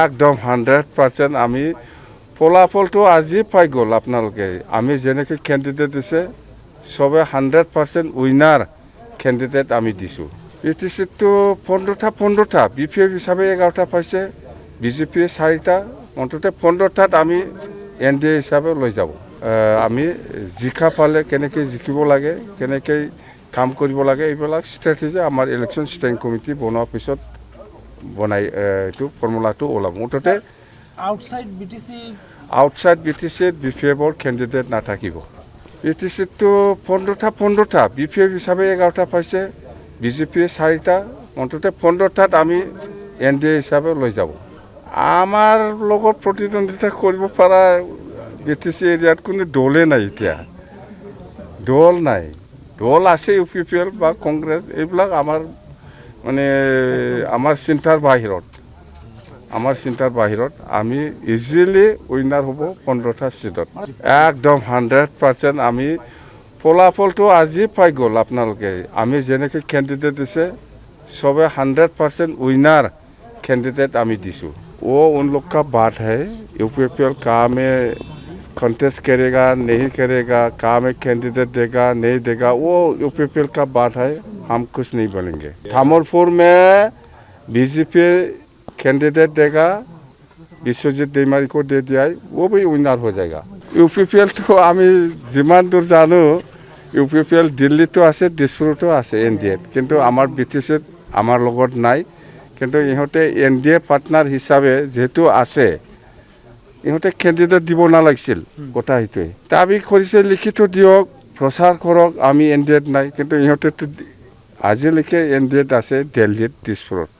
একদম 100% আমি ফলাফলটো আজি পাই গ'ল আপোনালোকে আমি যেনেকৈ কেণ্ডিডেট দিছে সবে 100% উইনাৰ কেণ্ডিডেট আমি দিছোঁ বিটিচিটো 15টা বিপিএফ হিচাপে 11টা পাইছে বিজেপিয়ে 4টা অন্তত 15টাত আমি এনডিএ হিচাপে লৈ যাব আমি জিকা পালে কেনেকৈ জিকিব লাগে কেনেকৈ কাম কৰিব লাগে এইবিলাক ষ্ট্ৰেটেজি আমাৰ ইলেকশ্যন ষ্টেণ্ডিং কমিটি বনোৱাৰ পিছত বনাই এইটো ফৰ্মুলাটো ওলাব মুঠতে আউটসাইড বিটিচিত বিপিএফৰ কেণ্ডিডেট নাথাকিব বিটিচিটো 15টা বিপিএফ হিচাপে 11টা পাইছে বিজেপিয়ে 4টা অন্তত 15টাত আমি এনডিএ হিচাপে লৈ যাব আমাৰ লগত প্ৰতিদ্বন্দ্বিতা কৰিব পৰা বিটিচি এৰিয়াত কোনো দলে নাই এতিয়া দল নাই দল আছে ইউপিপিএল বা কংগ্ৰেছ এইবিলাক আমাৰ মানে আমাৰ চিন্তাৰ বাহিৰত আমি ইজিলি উইনাৰ হ'ব 15টা সিটত একদম 100% আমি ফলাফলটো আজি পাই গ'ল আপোনালোকে আমি যেনেকৈ কেণ্ডিডেট দিছে সবে 100% উইনাৰ कैंडिडेट आमी दिसू वो उन लोग का बात है यूपीपीएल कहाँ में कंटेस्ट करेगा नहीं करेगा कहाँ में कैंडिडेट देगा नहीं देगा वो यूपीपीएल का बात है हम कुछ नहीं बोलेंगे धामरपुर में बीजेपी कैंडिडेट देगा विश्वजीत दैमारी को दे दिया है वो भी विनर हो जाएगा यूपीपीएल तो आमी जिमान दूर जानो यूपीपीएल दिल्ली तो आसे दिसपुर तो आसे एनडीए किंतु आमार बीटीसीत आमार लगत नाई কিন্তু ইহঁতে এনডিএ পাৰ্টনাৰ হিচাপে যেহেতু আছে ইহঁতে কেণ্ডিডেট দিব নালাগিছিল কথা সেইটোৱে দাবী কৰিছে লিখিত দিয়ক প্ৰচাৰ কৰক আমি এনডিএত নাই কিন্তু ইহঁতেতো আজিলৈকে এনডিএত আছে দিল্লীত দিছপুৰত